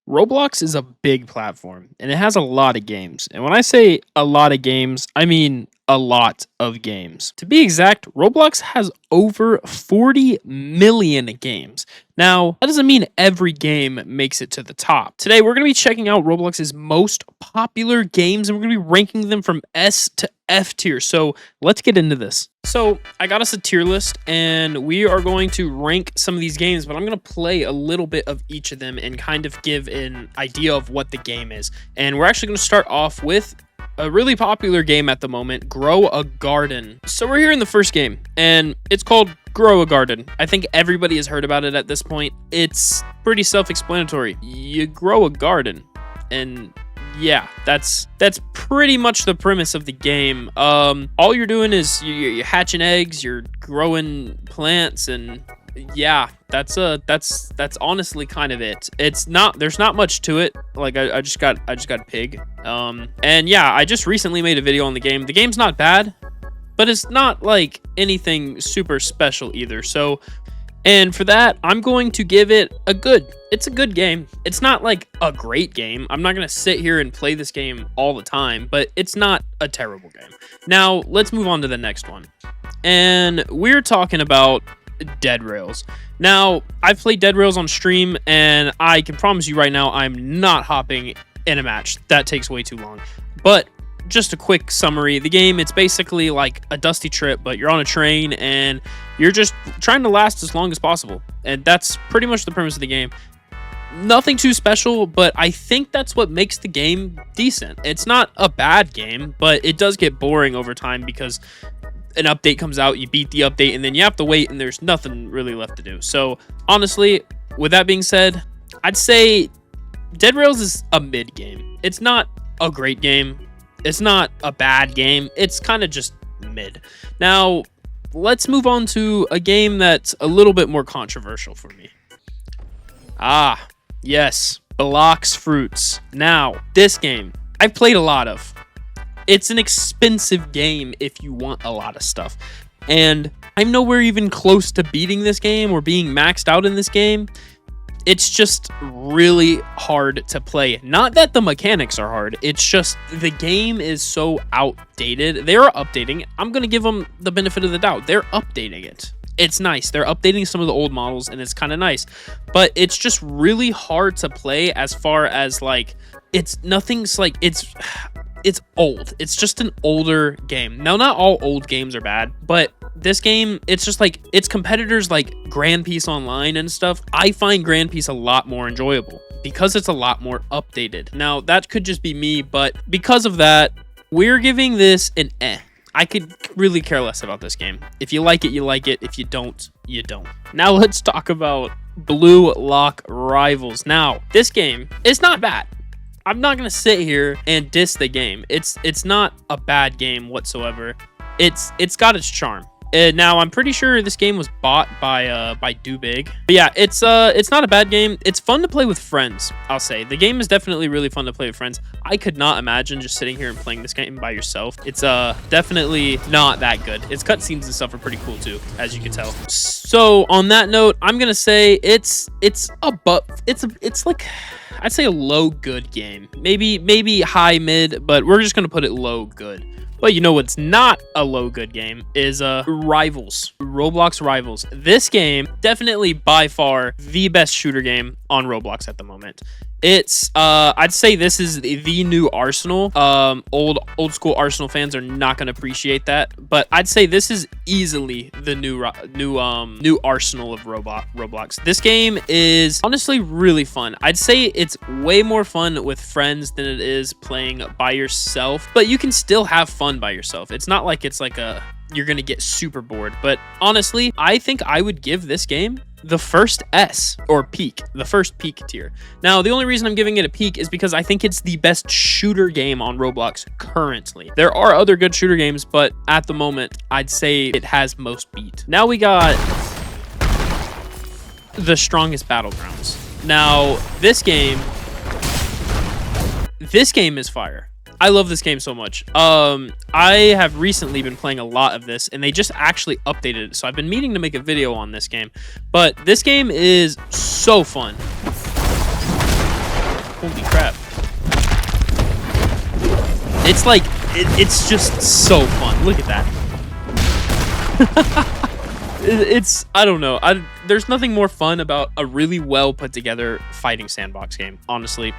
Roblox is a big platform and it has a lot of games. And when I say a lot of games, I mean a lot of games. To be exact, Roblox has over 40 million games. Now, that doesn't mean every game makes it to the top. Today, we're going to be checking out Roblox's most popular games and we're going to be ranking them from S to F tier. So let's get into this. So I got us a tier list and we are going to rank some of these games, but I'm going to play a little bit of each of them and kind of give an idea of what the game is. And we're actually going to start off with a really popular game at the moment, Grow a Garden. So we're here in the first game and it's called Grow a Garden. I think everybody has heard about it at this point. It's pretty self-explanatory. You grow a garden and yeah, that's pretty much the premise of the game. All you're doing is you're hatching eggs, you're growing plants, and yeah, that's honestly kind of it. There's not much to it. Like I just got a pig. And yeah, I just recently made a video on the game. The game's not bad, but it's not like anything super special either. So, and for that, I'm going to give it a good. It's a good game. It's not like a great game. I'm not going to sit here and play this game all the time, but it's not a terrible game. Now, let's move on to the next one. And we're talking about Dead Rails. Now, I've played Dead Rails on stream, and I can promise you right now, I'm not hopping in a match. That takes way too long. But just a quick summary. The game, it's basically like a dusty trip, but you're on a train, and you're just trying to last as long as possible. And that's pretty much the premise of the game. Nothing too special, but I think that's what makes the game decent. It's not a bad game, but it does get boring over time because an update comes out, you beat the update, and then you have to wait, and there's nothing really left to do. So, honestly, with that being said, I'd say Dead Rails is a mid game. It's not a great game. It's not a bad game. It's kind of just mid. Now, let's move on to a game that's a little bit more controversial for me. Ah, yes, Blox Fruits. Now, this game, I've played a lot of. It's an expensive game if you want a lot of stuff. And I'm nowhere even close to beating this game or being maxed out in this game. It's just really hard to play. Not that the mechanics are hard. It's just the game is so outdated. They're updating it. I'm going to give them the benefit of the doubt. They're updating it. It's nice. They're updating some of the old models and it's kind of nice. But it's just really hard to play as far as like, it's old. It's just an older game. Now, not all old games are bad, but this game, it's just like, its competitors like Grand Peace Online and stuff. I find Grand Peace a lot more enjoyable because it's a lot more updated. Now, that could just be me, but because of that, we're giving this an eh. I could really care less about this game. If you like it, you like it. If you don't, you don't. Now, let's talk about Blue Lock Rivals. Now, this game is not bad. I'm not going to sit here and diss the game. It's not a bad game whatsoever. It's got its charm. Now, I'm pretty sure this game was bought by Do Big. But yeah, it's not a bad game. It's fun to play with friends, I'll say. The game is definitely really fun to play with friends. I could not imagine just sitting here and playing this game by yourself. It's definitely not that good. Its cutscenes and stuff are pretty cool too, as you can tell. So, on that note, I'm going to say it's like, I'd say a low good game. Maybe high mid, but we're just going to put it low good. But you know what's not a low good game is Rivals. Roblox Rivals. This game, definitely by far the best shooter game on Roblox at the moment. It's I'd say this is the new Arsenal. Old school Arsenal fans are not going to appreciate that, but I'd say this is easily the new Arsenal of Roblox. This game is honestly really fun. I'd say it's way more fun with friends than it is playing by yourself, but you can still have fun by yourself. It's not like it's like you're going to get super bored, but honestly, I think I would give this game the first S or peak, the first peak tier. Now, the only reason I'm giving it a peak is because I think it's the best shooter game on Roblox currently. There are other good shooter games, but at the moment, I'd say it has most beat. Now we got the Strongest Battlegrounds. Now, this game is fire. I love this game so much. I have recently been playing a lot of this, and they just actually updated it. So I've been meaning to make a video on this game, but this game is so fun. Holy crap. It's like, it's just so fun. Look at that. I don't know. There's nothing more fun about a really well put together fighting sandbox game. Honestly,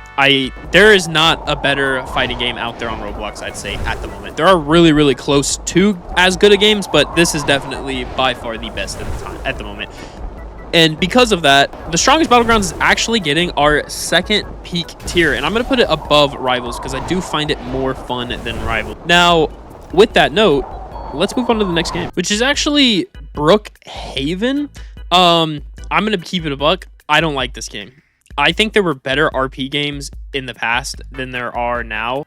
there is not a better fighting game out there on Roblox, I'd say, at the moment. There are really, really close to as good of games, but this is definitely by far the best at the moment. And because of that, the Strongest Battlegrounds is actually getting our second peak tier, and I'm going to put it above Rivals because I do find it more fun than Rivals. Now, with that note, let's move on to the next game, which is actually Brook Haven. I'm going to keep it a buck. I don't like this game. I think there were better RP games in the past than there are now.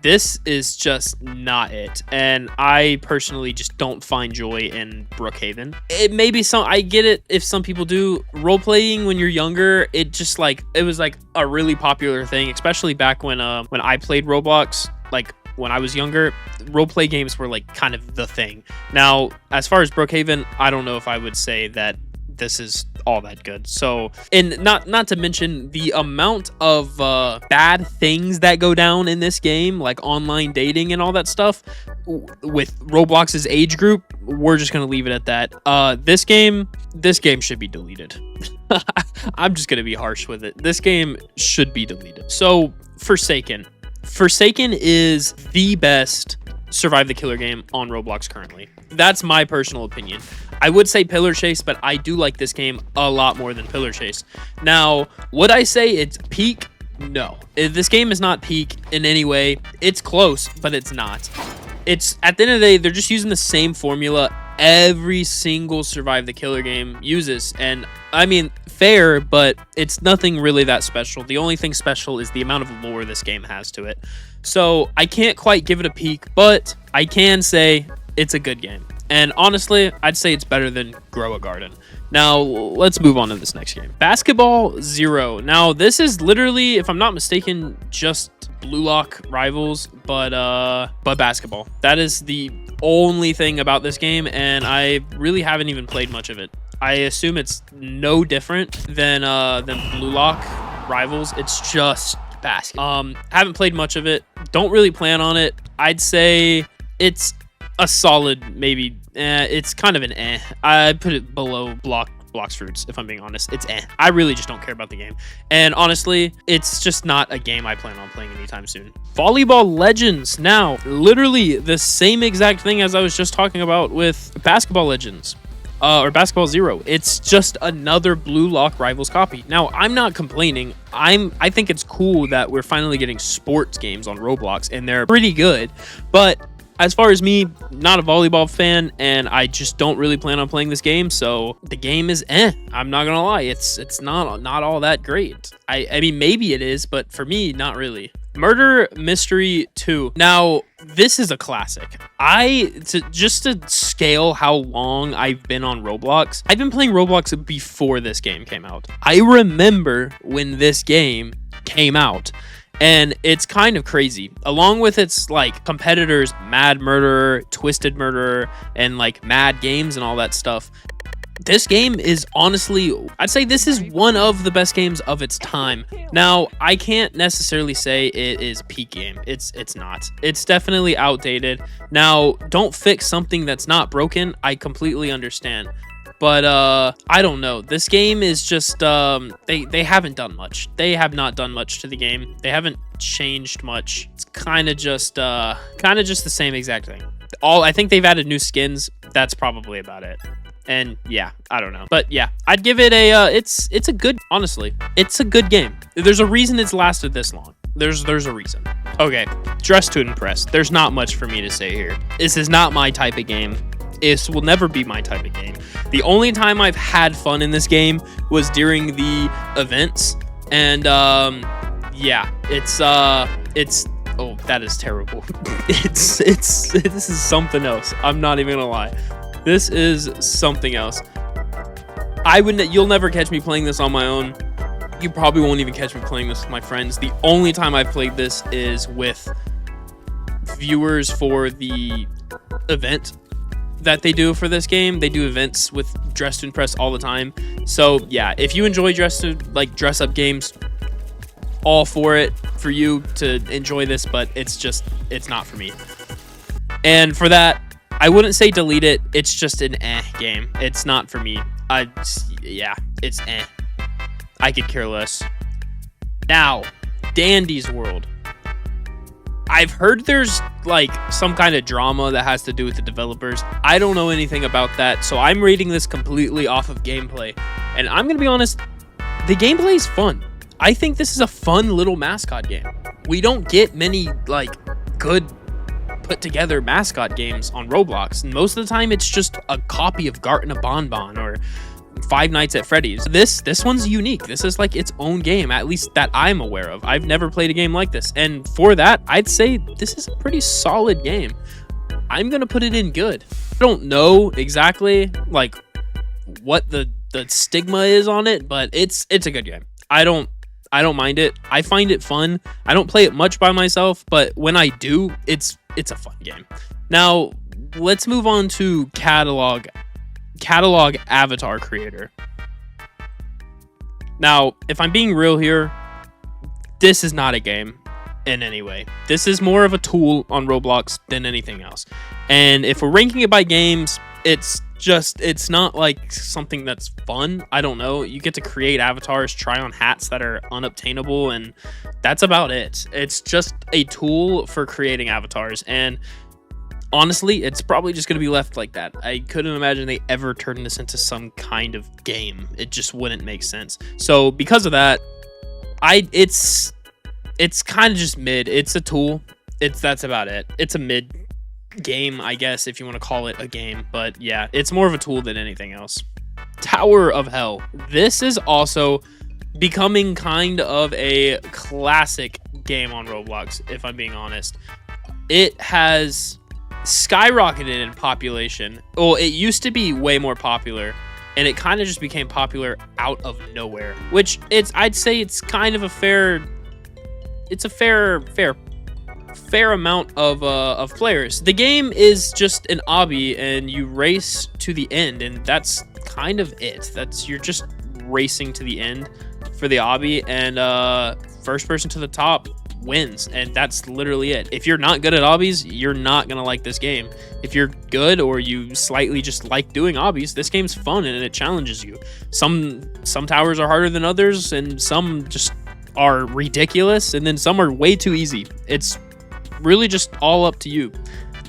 This is just not it. And I personally just don't find joy in Brook Haven. It may be I get it if some people do. Role playing when you're younger, it was like a really popular thing, especially back when I played Roblox. Like when I was younger, roleplay games were like kind of the thing. Now, as far as Brook Haven, I don't know if I would say that this is all that good. So, and not to mention the amount of bad things that go down in this game, like online dating and all that stuff with Roblox's age group. We're just gonna leave it at that. This game should be deleted. I'm just gonna be harsh with it. This game should be deleted. So, Forsaken is the best survive the killer game on Roblox currently. That's my personal opinion. I would say Pillar Chase, but I do like this game a lot more than Pillar Chase. Now, would I say it's peak? No. This game is not peak in any way. It's close, but it's not. It's, at the end of the day, they're just using the same formula every single survive the killer game uses. And I mean, fair, but it's nothing really that special. The only thing special is the amount of lore this game has to it. So I can't quite give it a peak, but I can say it's a good game. And honestly, I'd say it's better than Grow a Garden. Now, let's move on to this next game. Basketball Zero. Now, this is literally, if I'm not mistaken, just Blue Lock Rivals, but basketball. That is the only thing about this game, and I really haven't even played much of it. I assume it's no different than Blue Lock Rivals. It's just basketball. Haven't played much of it. Don't really plan on it. I'd say it's a solid, maybe. It's kind of an eh. I put it below Blocks Fruits, if I'm being honest. It's eh. I really just don't care about the game. And honestly, it's just not a game I plan on playing anytime soon. Volleyball Legends. Now, literally the same exact thing as I was just talking about with Basketball Legends. Or Basketball Zero. It's just another Blue Lock Rivals copy. Now, I'm not complaining. I think it's cool that we're finally getting sports games on Roblox, and they're pretty good. But as far as me, not a volleyball fan, and I just don't really plan on playing this game, so the game is eh. I'm not gonna lie, it's not all that great. I mean, maybe it is, but for me, not really. Murder Mystery 2. Now, this is a classic. Just to scale how long I've been on Roblox, I've been playing Roblox before this game came out. I remember when this game came out. And it's kind of crazy. Along with its like competitors, Mad Murderer, Twisted Murderer, and like Mad Games and all that stuff. This game is honestly, I'd say this is one of the best games of its time. Now, I can't necessarily say it is peak game. It's not. It's definitely outdated. Now, don't fix something that's not broken. I completely understand. But I don't know. This game is just they haven't done much. They have not done much to the game. They haven't changed much. It's kind of just the same exact thing. I think they've added new skins. That's probably about it. And yeah, I don't know. But yeah, I'd give it a it's a good, honestly. It's a good game. There's a reason it's lasted this long. There's a reason. Okay, Dress to Impress. There's not much for me to say here. This is not my type of game. This will never be my type of game. The only time I've had fun in this game was during the events, and yeah, it's oh, that is terrible. This is something else. I'm not even gonna lie. This is something else. You'll never catch me playing this on my own. You probably won't even catch me playing this with my friends. The only time I've played this is with viewers for the event that they do for this game. They do events with Dress to Impress all the time. So yeah, if you enjoy dress up games, all for it for you to enjoy this, but it's not for me. And for that, I wouldn't say delete it. It's just an game. It's not for me. Yeah, it's I could care less. Now, Dandy's World. I've heard there's like some kind of drama that has to do with the developers. I don't know anything about that, so I'm rating this completely off of gameplay. And I'm gonna be honest, the gameplay is fun. I think this is a fun little mascot game. We don't get many like good put together mascot games on Roblox, and most of the time it's just a copy of Gart and a Bonbon or Five Nights at Freddy's. This one's unique. This is like its own game, at least that I'm aware of. I've never played a game like this, and for that, I'd say this is a pretty solid game. I'm gonna put it in good. I don't know exactly like what the stigma is on it, but it's a good game. I don't mind it. I find it fun. I don't play it much by myself, but when I do, it's a fun game. Now, let's move on to catalog avatar creator. Now, if I'm being real here, this is not a game in any way. This is more of a tool on Roblox than anything else. And if we're ranking it by games, it's not like something that's fun. I don't know. You get to create avatars, try on hats that are unobtainable, and that's about it. It's just a tool for creating avatars, and honestly, it's probably just going to be left like that. I couldn't imagine they ever turn this into some kind of game. It just wouldn't make sense. So because of that, it's kind of just mid. It's a tool. That's about it. It's a mid game, I guess, if you want to call it a game, but yeah, it's more of a tool than anything else. Tower of Hell. This is also becoming kind of a classic game on Roblox, if I'm being honest. It has skyrocketed in population. Well, it used to be way more popular, and it kind of just became popular out of nowhere, which I'd say it's kind of a fair amount of players. The game is just an obby, and you race to the end, and that's kind of it. You're just racing to the end for the obby, and first person to the top wins, and that's literally it. If you're not good at obbies, you're not gonna like this game. If you're good, or you slightly just like doing obbies, this game's fun and it challenges you. Some towers are harder than others, and some just are ridiculous, and then some are way too easy. It's really just all up to you.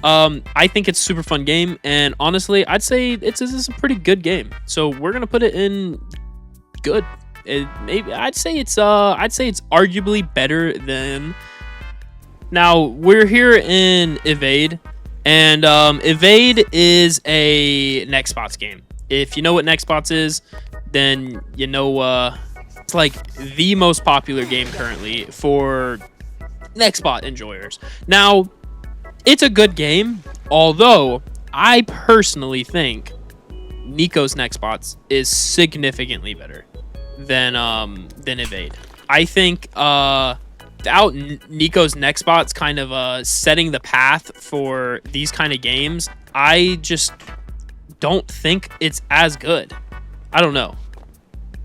I think it's a super fun game, and honestly, I'd say this is a pretty good game. So we're gonna put it in good. I'd say it's arguably better than. Now we're here in Evade, and Evade is a Nextbots game. If you know what Nextbots is, then you know it's like the most popular game currently for Nextbot enjoyers. Now, it's a good game, although I personally think Nico's Nextbots is significantly better than Evade. I think without Nico's Nextbots kind of setting the path for these kind of games, I just don't think it's as good. I don't know.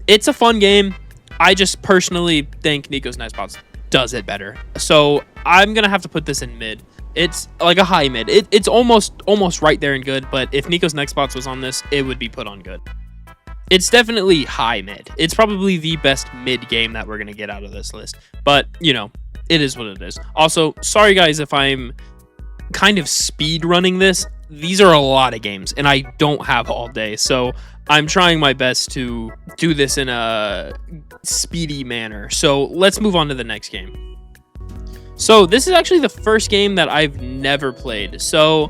It's a fun game. I just personally think Nico's Nextbots does it better. So I'm gonna have to put this in mid. It's like a high mid. It's almost right there in good, but if Nico's Nextbots was on this, it would be put on good. It's definitely high mid. It's probably the best mid game that we're gonna get out of this list, but you know, it is what it is. Also, sorry guys if I'm kind of speed running this. These are a lot of games, and I don't have all day, so I'm trying my best to do this in a speedy manner. So let's move on to the next game. So this is actually the first game that I've never played. So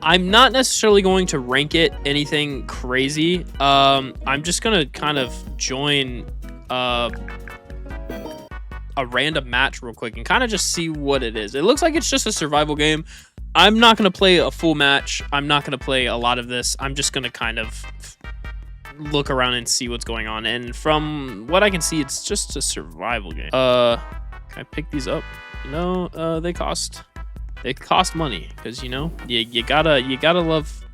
I'm not necessarily going to rank it anything crazy. I'm just going to kind of join a random match real quick and kind of just see what it is. It looks like it's just a survival game. I'm not going to play a full match. I'm not going to play a lot of this. I'm just going to kind of look around and see what's going on. And from what I can see, it's just a survival game. Can I pick these up? No, they cost money, because you know, you gotta love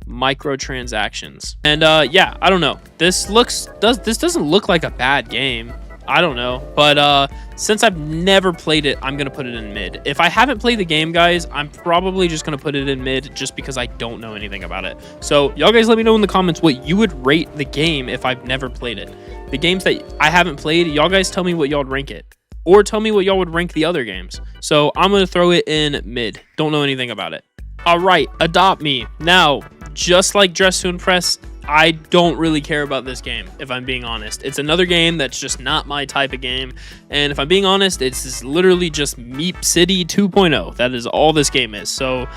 microtransactions. And yeah, I don't know. This doesn't look like a bad game. I don't know. But since I've never played it, I'm gonna put it in mid. If I haven't played the game, guys, I'm probably just gonna put it in mid just because I don't know anything about it. So y'all guys let me know in the comments what you would rate the game if I've never played it. The games that I haven't played, y'all guys tell me what y'all would rank it. Or tell me what y'all would rank the other games. So I'm gonna throw it in mid. Don't know anything about it. All right, Adopt Me. Now, just like Dress to Impress, I don't really care about this game, if I'm being honest. It's another game that's just not my type of game. And if I'm being honest, it's literally just Meep City 2.0. That is all this game is. So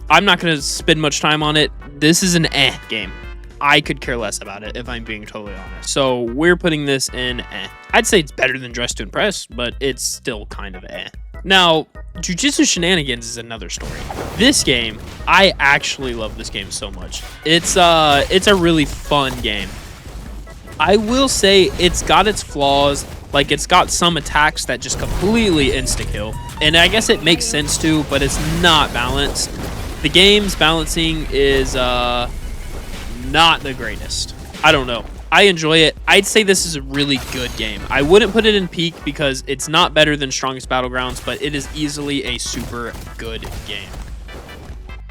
I'm not going to spend much time on it. This is an game. I could care less about it, if I'm being totally honest. So we're putting this in I'd say it's better than Dress to Impress, but it's still kind of Now, Jujutsu Shenanigans is another story. This game, I actually love this game so much. It's a really fun game. I will say it's got its flaws. Like, it's got some attacks that just completely insta-kill. And I guess it makes sense to, but it's not balanced. The game's balancing is not the greatest. I don't know. I enjoy it. I'd say this is a really good game. I wouldn't put it in peak because it's not better than Strongest Battlegrounds, but it is easily a super good game.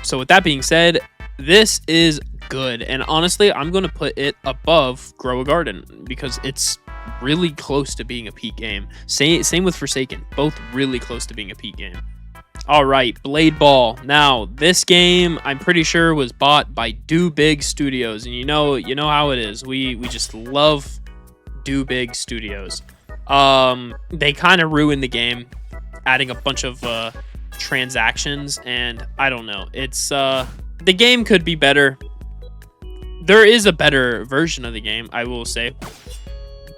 So with that being said, this is good. And honestly, I'm going to put it above Grow a Garden because it's really close to being a peak game. Same with Forsaken. Both really close to being a peak game. All right, Bladeball. Now, this game, I'm pretty sure, was bought by Do Big Studios, and you know how it is. We just love Do Big Studios. They kind of ruined the game, adding a bunch of transactions, and I don't know. It's the game could be better. There is a better version of the game, I will say,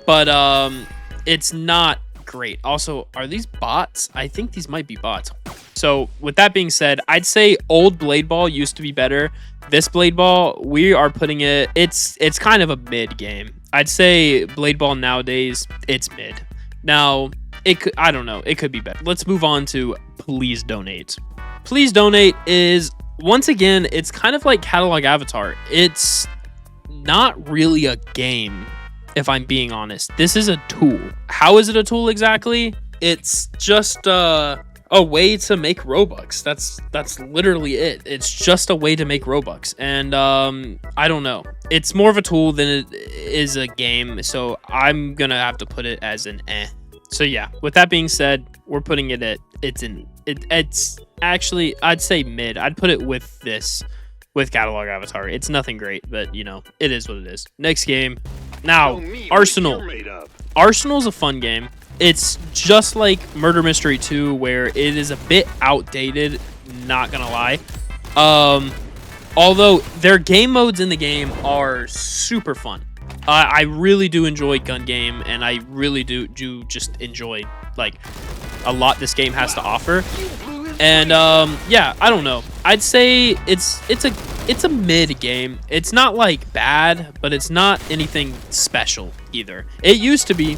but it's not great. Also, are these bots? I think these might be bots. So with that being said, I'd say old Bladeball used to be better. This Bladeball, we are putting it's kind of a mid game. I'd say Bladeball nowadays, it's mid. Now, I don't know, it could be better. Let's move on to Please Donate. Please Donate is, once again, it's kind of like Catalog Avatar. It's not really a game, if I'm being honest. This is a tool. How is it a tool exactly? It's just a way to make Robux. That's literally it. It's just a way to make Robux. And I don't know. It's more of a tool than it is a game. So I'm gonna have to put it as an So yeah, with that being said, we're putting it at it's actually, I'd say mid. I'd put it with this, with Catalog Avatar. It's nothing great, but you know, it is what it is. Next game. Now, Arsenal. Arsenal's a fun game. It's just like Murder Mystery 2, where it is a bit outdated, not gonna lie. Although their game modes in the game are super fun. I really do enjoy gun game, and I really do just enjoy like a lot this game has to offer. And yeah, I don't know. I'd say it's a mid game. It's not like bad, but it's not anything special either. It used to be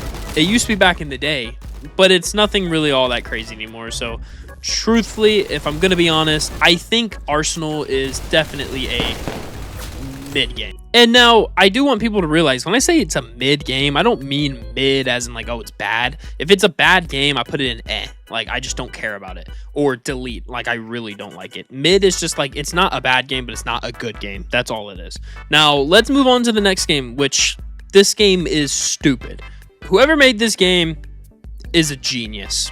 back in the day, but it's nothing really all that crazy anymore. So truthfully, if I'm gonna be honest, I think Arsenal is definitely a mid game. And now I do want people to realize when I say it's a mid game, I don't mean mid as in like, oh, it's bad. If it's a bad game, I put it in like I just don't care about it, or delete, like I really don't like it. Mid is just like, it's not a bad game, but it's not a good game. That's all it is. Now let's move on to the next game, which this game is stupid. Whoever made this game is a genius.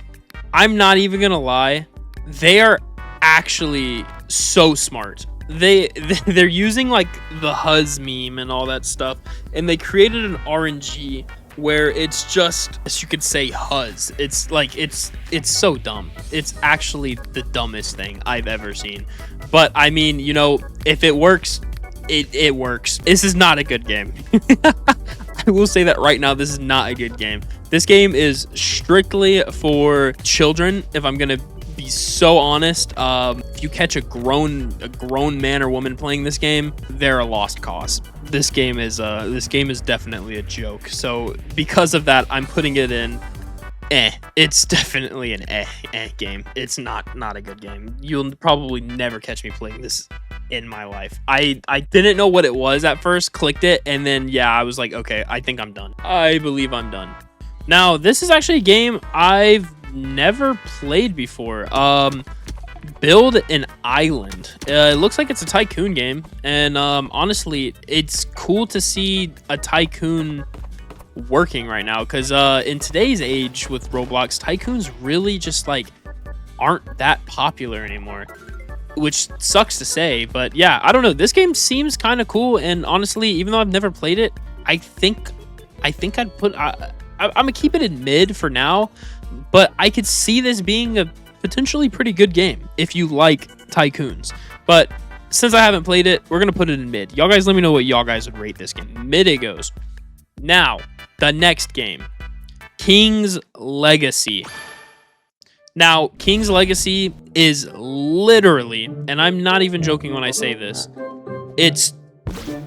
I'm not even gonna lie. They are actually so smart. They're using like the Huz meme and all that stuff, and they created an RNG where it's just, as you could say, Huz. It's like it's so dumb. It's actually the dumbest thing I've ever seen. But I mean, you know, if it works, it works. This is not a good game. I will say that right now, this is not a good game. This game is strictly for children, if I'm gonna be so honest. If you catch a grown man or woman playing this game, they're a lost cause. This game is definitely a joke. So because of that, I'm putting it in It's definitely an game. It's not a good game. You'll probably never catch me playing this in my life. I didn't know what it was at first, clicked it, and then yeah, I was like, okay, I think I'm done. I believe I'm done. Now, this is actually a game I've never played before. Build an Island. It looks like it's a tycoon game, and honestly, it's cool to see a tycoon working right now, because in today's age with Roblox, tycoons really just like aren't that popular anymore, which sucks to say. But yeah, I don't know, this game seems kind of cool, and honestly, even though I've never played it, I think I'd put I'm gonna keep it in mid for now, but I could see this being a potentially pretty good game if you like tycoons. But since I haven't played it, we're gonna put it in mid. Y'all guys let me know what y'all guys would rate this game. Mid it goes. Now, the next game, King's Legacy. Now, King's Legacy is literally, and I'm not even joking when I say this, it's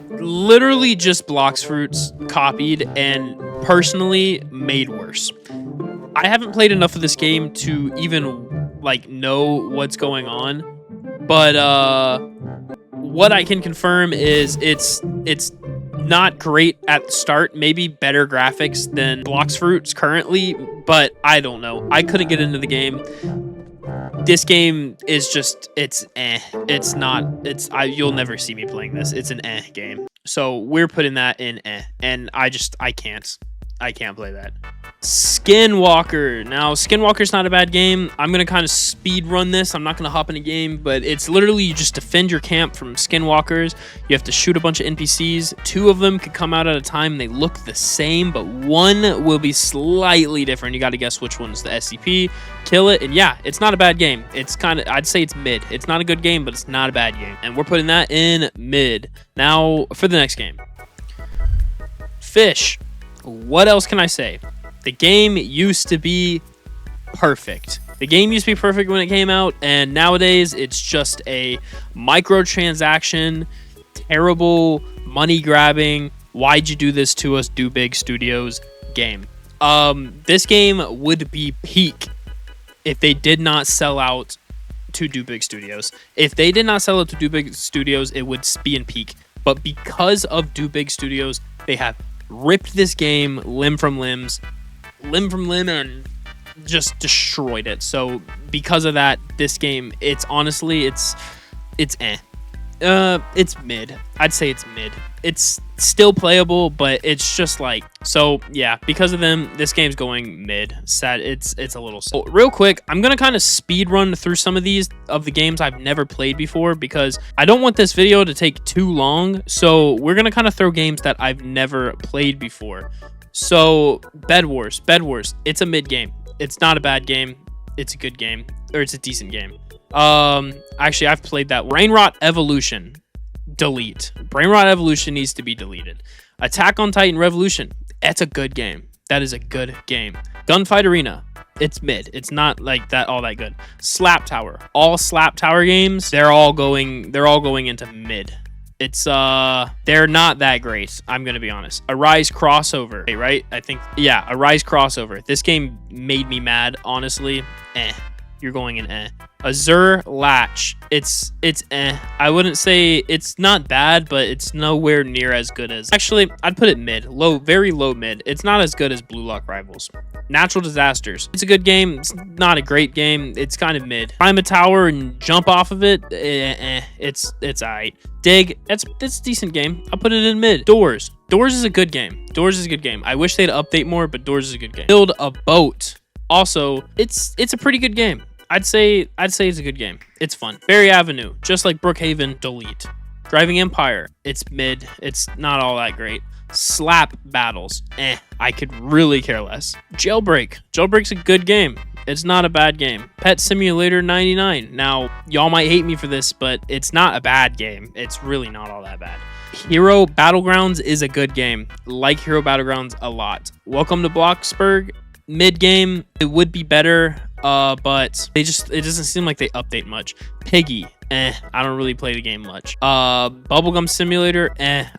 literally just Blox Fruits copied and personally made worse. I haven't played enough of this game to even like know what's going on, but what I can confirm is it's not great at the start. Maybe better graphics than Blox Fruits currently, but I don't know. I couldn't get into the game. This game is just, it's not, you'll never see me playing this. It's an game. So we're putting that in and I can't play that. Skinwalker. Now, Skinwalker's not a bad game. I'm going to kind of speed run this. I'm not going to hop in a game, but it's literally you just defend your camp from Skinwalkers. You have to shoot a bunch of NPCs. 2 of them could come out at a time. They look the same, but one will be slightly different. You got to guess which one's the SCP. Kill it, and yeah, it's not a bad game. It's kind of, I'd say it's mid. It's not a good game, but it's not a bad game. And we're putting that in mid. Now, for the next game. Fish. What else can I say? The game used to be perfect. The game used to be perfect when it came out, and nowadays it's just a microtransaction, terrible money grabbing, why'd you do this to us, Do Big Studios game. This game would be peak if they did not sell out to Do Big Studios. If they did not sell out to Do Big Studios, it would be in peak. But because of Do Big Studios, they have ripped this game limb from limb, and just destroyed it. So because of that, this game, it's honestly, it's mid. I'd say it's mid. It's still playable, but it's just like, so yeah, because of them, this game's going mid. Sad. It's a little sad. Real quick, I'm gonna kind of speed run through some of these of the games I've never played before, because I don't want this video to take too long. So we're gonna kind of throw games that I've never played before. So Bed Wars, it's a mid game. It's not a bad game. It's a good game, or it's a decent game. Actually, I've played that. Brainrot Evolution, delete. Brainrot Evolution needs to be deleted. Attack on Titan Revolution, that's a good game. That is a good game. Gunfight Arena, it's mid. It's not like that all that good. Slap Tower, all Slap Tower games, they're all going into mid. It's they're not that great, I'm gonna be honest. Arise Crossover, right? I think, yeah, Arise Crossover. This game made me mad, honestly. You're going in Azure Latch, it's I wouldn't say it's not bad, but it's nowhere near as good as, actually I'd put it mid, very low mid. It's not as good as Blue Lock Rivals. Natural Disasters, it's a good game. It's not a great game. It's kind of mid. Climb a tower and jump off of it, it's alright. Dig, it's a decent game. I'll put it in mid. Doors is a good game. I wish they'd update more, but Doors is a good game. Build a Boat, also it's a pretty good game. I'd say it's a good game. It's fun. Berry Avenue, just like Brook Haven, delete. Driving Empire, it's mid. It's not all that great. Slap Battles, I could really care less. Jailbreak's a good game. It's not a bad game. Pet Simulator 99. Now, y'all might hate me for this, but it's not a bad game. It's really not all that bad. Hero Battlegrounds is a good game. Like Hero Battlegrounds a lot. Welcome to Bloxburg, mid game. It would be better, but it doesn't seem like they update much. Piggy, I don't really play the game much. Bubblegum Simulator,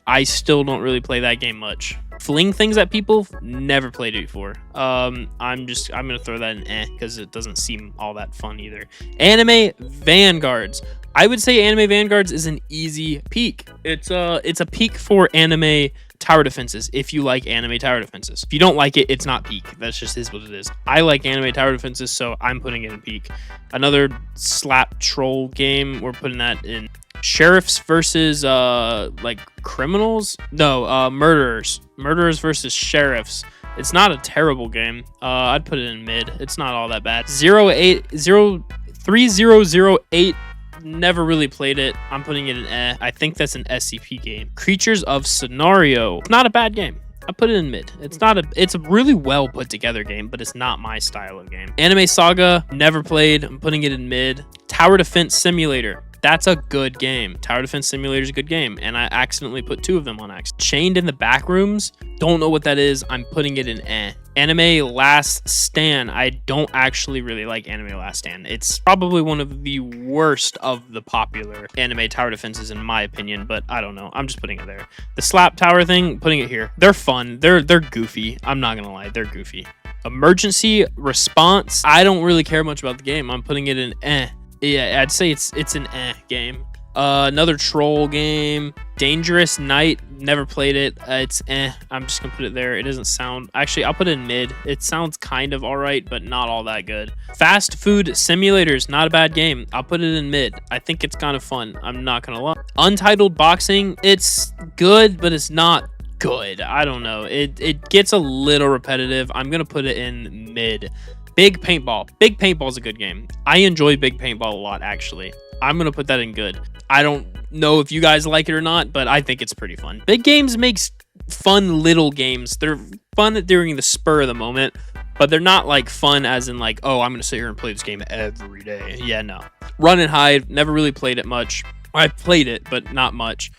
I still don't really play that game much. Fling things at people, never played it before. I'm gonna throw that in because it doesn't seem all that fun either. Anime Vanguards, I would say Anime Vanguards is an easy peak. It's a peak for anime tower defenses if you like anime tower defenses. If you don't like it, it's not peak. That's just is what it is. I like anime tower defenses, so I'm putting it in peak. Another slap troll game, we're putting that in. Sheriffs versus like criminals? No, murderers. Murderers versus sheriffs. It's not a terrible game. I'd put it in mid. It's not all that bad. 3008. Never really played it. I'm putting it in eh. I think that's an SCP game. Creatures of Scenario. Not a bad game. I put it in mid. It's a really well put together game, but it's not my style of game. Anime Saga, never played. I'm putting it in mid. Tower Defense Simulator. That's a good game. Tower Defense Simulator is a good game, and I accidentally put 2 of them on accident. Chained in the Backrooms, don't know what that is. I'm putting it in eh. Anime Last Stand. I don't actually really like Anime Last Stand. It's probably one of the worst of the popular anime tower defenses in my opinion, but I don't know. I'm just putting it there. The Slap Tower thing, putting it here. They're fun. They're goofy. I'm not gonna lie. They're goofy. Emergency Response. I don't really care much about the game. I'm putting it in eh. Yeah, I'd say it's an eh game. Another troll game. Dangerous Night. Never played it. It's eh. I'm just gonna put it there. It doesn't sound... Actually, I'll put it in mid. It sounds kind of alright, but not all that good. Fast Food Simulators. Not a bad game. I'll put it in mid. I think it's kind of fun. I'm not gonna lie. Untitled Boxing. It's good, but it's not good. I don't know. It gets a little repetitive. I'm gonna put it in mid. Big Paintball. Big Paintball is a good game. I enjoy Big Paintball a lot, actually. I'm going to put that in good. I don't know if you guys like it or not, but I think it's pretty fun. Big Games makes fun little games. They're fun during the spur of the moment, but they're not like fun as in like, oh, I'm going to sit here and play this game every day. Yeah, no. Run and Hide. Never really played it much. I played it, but not much.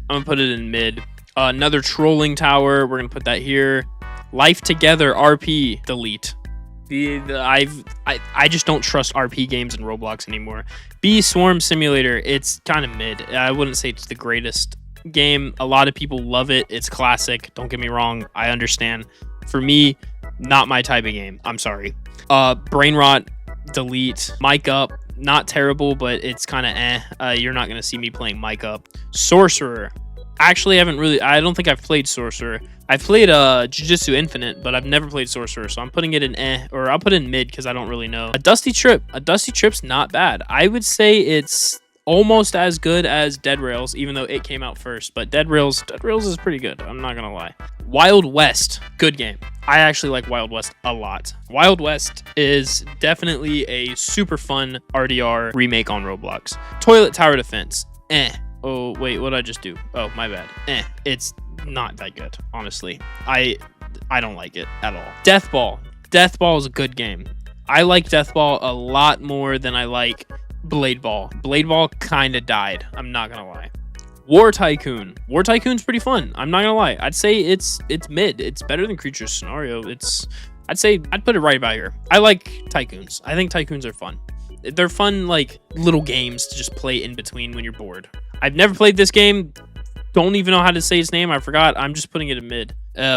I'm going to put it in mid. Another Trolling Tower. We're going to put that here. Life Together RP. Delete. I just don't trust RP games in Roblox anymore. Bee Swarm Simulator, it's kind of mid. I wouldn't say it's the greatest game. A lot of people love it. It's classic. Don't get me wrong. I understand. For me, not my type of game. I'm sorry. Brain Rot, delete. Mic Up, not terrible, but it's kind of eh. You're not going to see me playing Mic Up. Sorcerer. Actually, I don't think I've played Sorcerer. I've played Jujutsu Infinite, but I've never played Sorcerer, so I'm putting it in eh, or I'll put it in mid because I don't really know. A Dusty Trip. A Dusty Trip's not bad. I would say it's almost as good as Dead Rails, even though it came out first, but Dead Rails is pretty good. I'm not gonna lie. Wild West. Good game. I actually like Wild West a lot. Wild West is definitely a super fun RDR remake on Roblox. Toilet Tower Defense. Eh. Oh, wait, what did I just do? Oh, my bad. Eh, it's not that good, honestly. I don't like it at all. Deathball. Deathball is a good game. I like Deathball a lot more than I like Bladeball. Bladeball kind of died. I'm not going to lie. War Tycoon. War Tycoon's pretty fun. I'm not going to lie. I'd say it's mid. It's better than Creatures Scenario. I'd say I'd put it right about here. I like Tycoons. I think Tycoons are fun. They're fun, like, little games to just play in between when you're bored. I've never played this game. Don't even know how to say his name. I forgot. I'm just putting it in mid.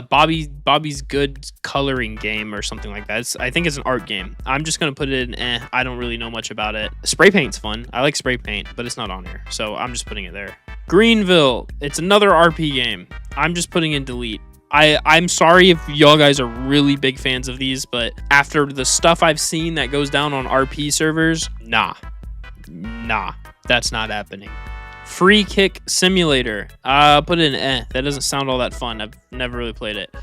Bobby's Good Coloring Game or something like that. I think it's an art game. I'm just going to put it in eh. I don't really know much about it. Spray Paint's fun. I like Spray Paint, but it's not on here. So I'm just putting it there. Greenville. It's another RP game. I'm just putting in delete. I'm sorry if y'all guys are really big fans of these, but after the stuff I've seen that goes down on RP servers, nah, that's not happening. Free Kick Simulator. Put it in eh. That doesn't sound all that fun. I've never really played it.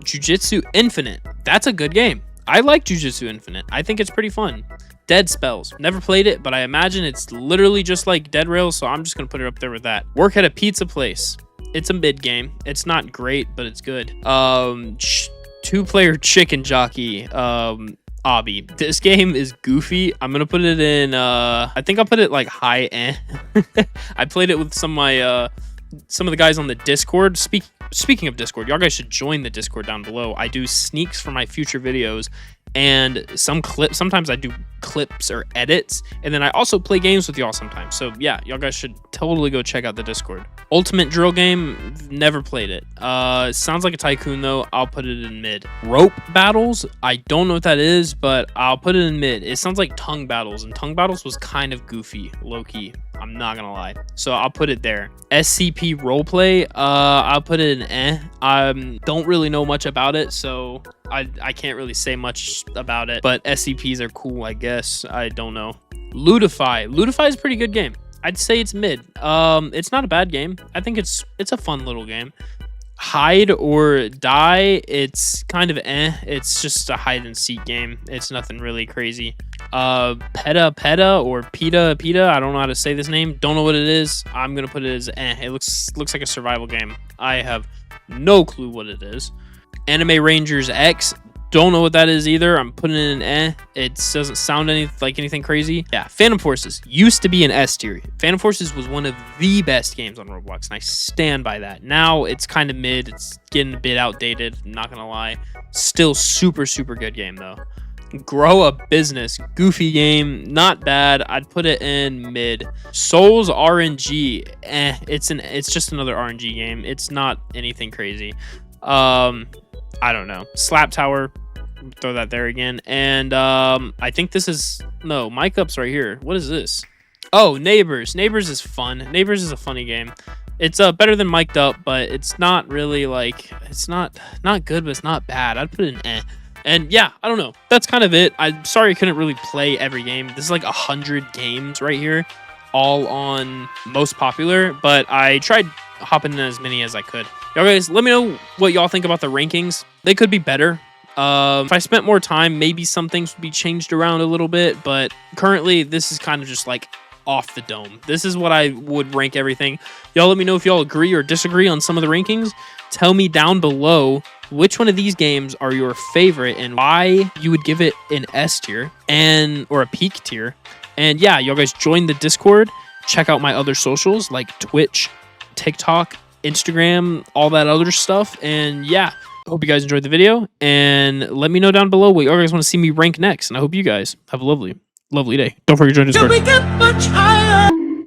Jujutsu Infinite. That's a good game. I like Jujutsu Infinite. I think it's pretty fun. Dead Spells. Never played it, but I imagine it's literally just like Dead Rails, so I'm just going to put it up there with that. Work at a Pizza Place. It's a mid game. It's not great, but it's good. Two-player chicken jockey. Obby. This game is goofy. I'm gonna put it in. I think I'll put it like high end. I played it with some of the guys on the Discord. Speaking of Discord, y'all guys should join the Discord down below. I do sneaks for my future videos, and sometimes I do clips or edits, and then I also play games with y'all sometimes. So yeah, y'all guys should totally go check out the Discord. Ultimate Drill Game, never played it. Sounds like a tycoon though. I'll put it in mid. Rope Battles, I don't know what that is, but I'll put it in mid. It sounds like Tongue Battles, and Tongue Battles was kind of goofy, low-key. I'm not gonna lie. So I'll put it there. SCP roleplay, I'll put it in don't really know much about it, so I can't really say much about it. But SCPs are cool, I guess. I don't know. Ludify. Ludify is a pretty good game. I'd say it's mid. It's not a bad game. I think it's a fun little game. Hide or Die, it's kind of it's just a hide and seek game. It's nothing really crazy. Peta or Peta, I don't know how to say this name, don't know what it is. I'm gonna put it as it looks like a survival game. I have no clue what it is. Anime Rangers X, don't know what that is either. I'm putting it in it doesn't sound like anything crazy. Yeah, Phantom Forces used to be an S tier. Phantom Forces was one of the best games on Roblox, and I stand by that. Now it's kind of mid. It's getting a bit outdated, I'm not gonna lie. Still super good game though. Grow a Business, goofy game, not bad. I'd put it in mid. Souls RNG, it's just another RNG game. It's not anything crazy. I don't know. Slap Tower, throw that there again. And I think this is Mic Up's right here. What is this? Oh, Neighbors. Neighbors is fun. Neighbors is a funny game. It's better than Mic'd Up, but it's not really like, it's not good, but it's not bad. I'd put it in And yeah, I don't know. That's kind of it. I'm sorry I couldn't really play every game. This is like 100 games right here, all on most popular, but I tried hopping in as many as I could. Y'all guys, let me know what y'all think about the rankings. They could be better. If I spent more time, maybe some things would be changed around a little bit, but currently this is kind of just like off the dome. This is what I would rank everything. Y'all let me know if y'all agree or disagree on some of the rankings. Tell me down below which one of these games are your favorite and why you would give it an S tier or a peak tier. And yeah, y'all guys join the Discord. Check out my other socials like Twitch, TikTok, Instagram, all that other stuff. And yeah, hope you guys enjoyed the video, and let me know down below what you guys want to see me rank next. And I hope you guys have a lovely day. Don't forget to join Discord.